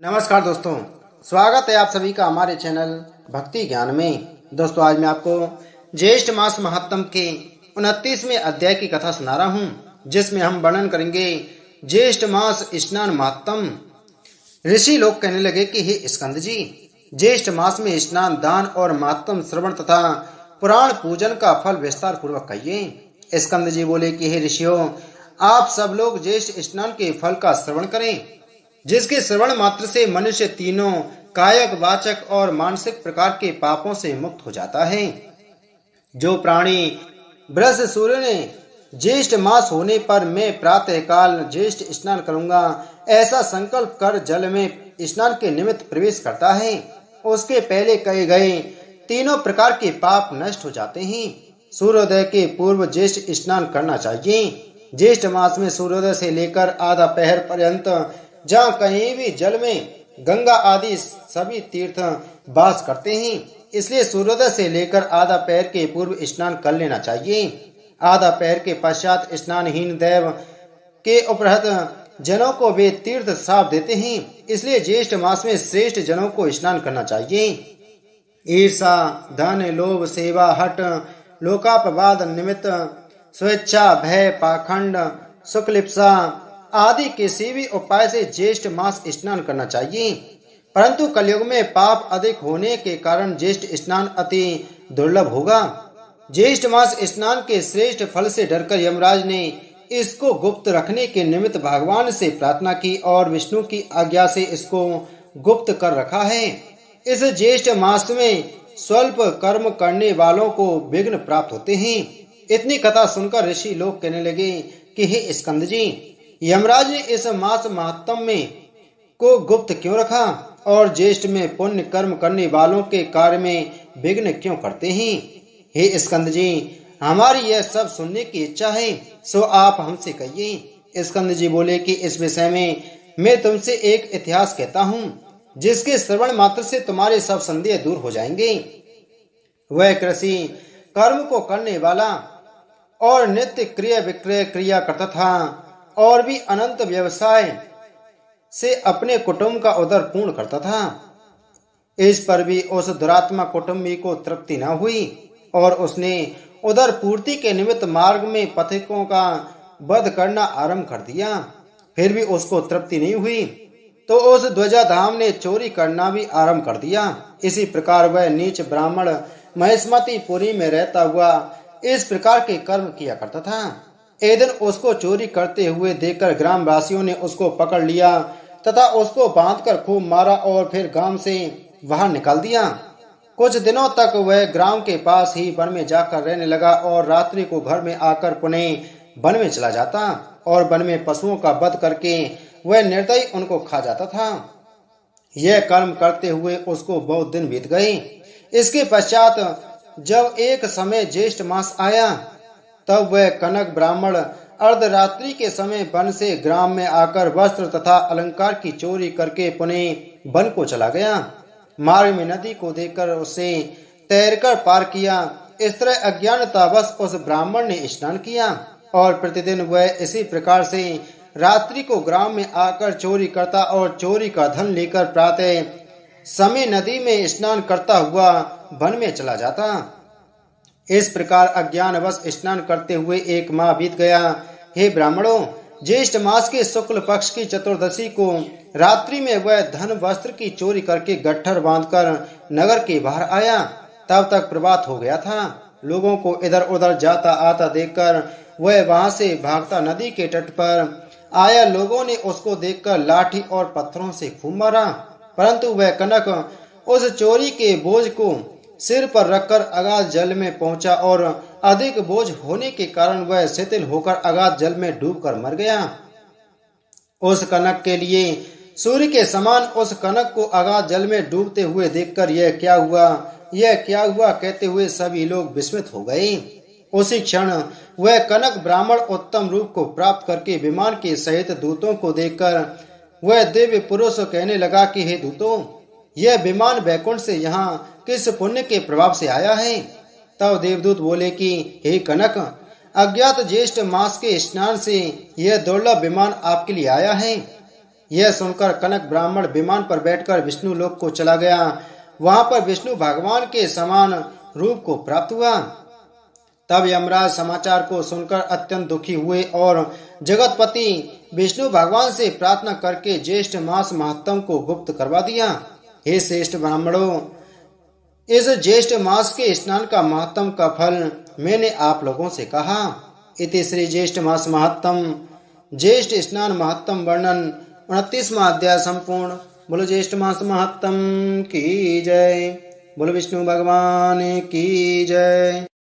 नमस्कार दोस्तों, स्वागत है आप सभी का हमारे चैनल भक्ति ज्ञान में। दोस्तों, आज मैं आपको ज्येष्ठ मास महात्म के 29वें अध्याय की कथा सुना रहा हूँ, जिसमें हम वर्णन करेंगे ज्येष्ठ मास स्नान महात्म। ऋषि लोग कहने लगे कि हे स्कंद जी, ज्येष्ठ मास में स्नान, दान और महात्म श्रवण तथा पुराण पूजन का फल विस्तार पूर्वक कहिए। स्कंद जी बोले कि हे ऋषियों, आप सब लोग ज्येष्ठ स्नान के फल का श्रवण करें, जिसके श्रवण मात्र से मनुष्य तीनों कायक, वाचक और मानसिक प्रकार के पापों से मुक्त हो जाता है। जो प्राणी बृहस्पति सूर्य ने ज्येष्ठ मास होने पर मैं प्रातः काल ज्येष्ठ स्नान करूंगा, ऐसा संकल्प कर जल में स्नान के निमित्त प्रवेश करता है, उसके पहले कहे गए तीनों प्रकार के पाप नष्ट हो जाते हैं। सूर्योदय के पूर्व ज्येष्ठ स्नान करना चाहिए। ज्येष्ठ मास में सूर्योदय से लेकर आधा पहर पर्यंत जहाँ कहीं भी जल में गंगा आदि सभी तीर्थ वास करते हैं, इसलिए सूर्योदय से लेकर आधा पैर के पूर्व स्नान कर लेना चाहिए। आधा पैर के पश्चात स्नानहीन दैव के उपरहत जनों को वे तीर्थ साफ देते हैं, इसलिए ज्येष्ठ मास में श्रेष्ठ जनों को स्नान करना चाहिए। ईर्षा, धन, लोभ, सेवा, हट, लोकापवाद निमित्त, स्वेच्छा, भय, पाखंड, सुखलिप्सा आदि किसी भी उपाय से ज्येष्ठ मास स्नान करना चाहिए, परंतु कलयुग में पाप अधिक होने के कारण ज्येष्ठ स्नान अति दुर्लभ होगा। ज्येष्ठ मास स्नान के श्रेष्ठ फल से डरकर यमराज ने इसको गुप्त रखने के निमित्त भगवान से प्रार्थना की और विष्णु की आज्ञा से इसको गुप्त कर रखा है। इस ज्येष्ठ मास में स्वल्प कर्म करने वालों को विघ्न प्राप्त होते हैं। इतनी कथा सुनकर ऋषि लोग कहने लगे कि हे स्कंद जी, यमराज ने इस मास महात्म में को गुप्त क्यों रखा और ज्येष्ठ में पुण्य कर्म करने वालों के कार्य में विघ्न क्यों करते हैं? हे स्कंद जी, हमारी यह सब सुनने की इच्छा है, सो आप हमसे कहिए। स्कंद जी बोले कि इस विषय में मैं तुमसे एक इतिहास कहता हूँ, जिसके श्रवण मात्र से तुम्हारे सब संदेह दूर हो जाएंगे। वह कृषि कर्म को करने वाला और नित्य क्रिया विक्रय क्रिया करता था और भी अनंत व्यवसाय से अपने कुटुंब का उदर पूर्ण करता था। इस पर भी उस दुरात्मा कुटुंबी को तृप्ति न हुई और उसने उदर पूर्ति के निमित्त मार्ग में पथिकों का वध करना आरंभ कर दिया। फिर भी उसको तृप्ति नहीं हुई तो उस ध्वजाधाम ने चोरी करना भी आरंभ कर दिया। इसी प्रकार वह नीच ब्राह्मण महिष्मतीपुरी में रहता हुआ इस प्रकार के कर्म किया करता था। एक दिन उसको चोरी करते हुए देखकर ग्रामवासियों ने उसको पकड़ लिया तथा उसको बांधकर खूब मारा और फिर गांव से बाहर निकाल दिया। कुछ दिनों तक वह ग्राम के पास ही वन में जाकर रहने लगा और रात्रि को घर में आकर पुनः वन में चला जाता और वन में पशुओं का वध करके वह निर्दयी उनको खा जाता था। यह कर्म करते हुए उसको बहुत दिन बीत गए। इसके पश्चात जब एक समय ज्येष्ठ मास आया, तब वह कनक ब्राह्मण अर्धरात्रि के समय वन से ग्राम में आकर वस्त्र तथा अलंकार की चोरी करके पुनः वन को चला गया। मार्ग में नदी को देखकर उसे तैरकर पार किया। इस तरह अज्ञानतावश उस ब्राह्मण ने स्नान किया और प्रतिदिन वह इसी प्रकार से रात्रि को ग्राम में आकर चोरी करता और चोरी का धन लेकर प्रातः समय नदी में स्नान करता हुआ वन में चला जाता। इस प्रकार अज्ञानवश स्नान करते हुए एक माह बीत गया। हे ब्राह्मणों, ज्येष्ठ मास के शुक्ल पक्ष की चतुर्दशी को रात्रि में वह धन वस्त्र की चोरी करके गट्ठर बांधकर नगर के बाहर आया। तब तक प्रभात हो गया था। लोगों को इधर उधर जाता आता देखकर वह वहां से भागता नदी के तट पर आया। लोगों ने उसको देखकर लाठी और पत्थरों से खूब मारा, परंतु वह कनक उस चोरी के बोझ को सिर पर रखकर अगाध जल में पहुंचा और अधिक बोझ होने के कारण वह शिथिल होकर अगाध जल में डूबकर मर गया। उस कनक के लिए सूर्य के समान उस कनक को अगाध जल में डूबते हुए देखकर यह क्या हुआ कहते हुए सभी लोग विस्मित हो गए। उसी क्षण वह कनक ब्राह्मण उत्तम रूप को प्राप्त करके विमान के सहित दूतों को देखकर वह दिव्य पुरुष कहने लगा कि हे दूतों, यह विमान वैकुंठ से यहाँ किस पुण्य के प्रभाव से आया है? तब देवदूत बोले कि हे कनक, अज्ञात ज्येष्ठ मास के स्नान से यह दुर्लभ विमान आपके लिए आया है। यह सुनकर कनक ब्राह्मण विमान पर बैठकर विष्णु लोक को चला गया। वहां पर विष्णु भगवान के समान रूप को प्राप्त हुआ। तब यमराज समाचार को सुनकर अत्यंत दुखी हुए और जगतपति विष्णु भगवान से प्रार्थना करके ज्येष्ठ मास महात्म को गुप्त करवा दिया। हे श्रेष्ठ ब्राह्मणों, इस ज्येष्ठ मास के स्नान का महात्म का फल मैंने आप लोगों से कहा। इति श्री ज्येष्ठ मास महात्म ज्येष्ठ स्नान महात्म वर्णन 29वां अध्याय संपूर्ण। बोलो ज्येष्ठ मास महात्म की जय। बोलो विष्णु भगवान की जय।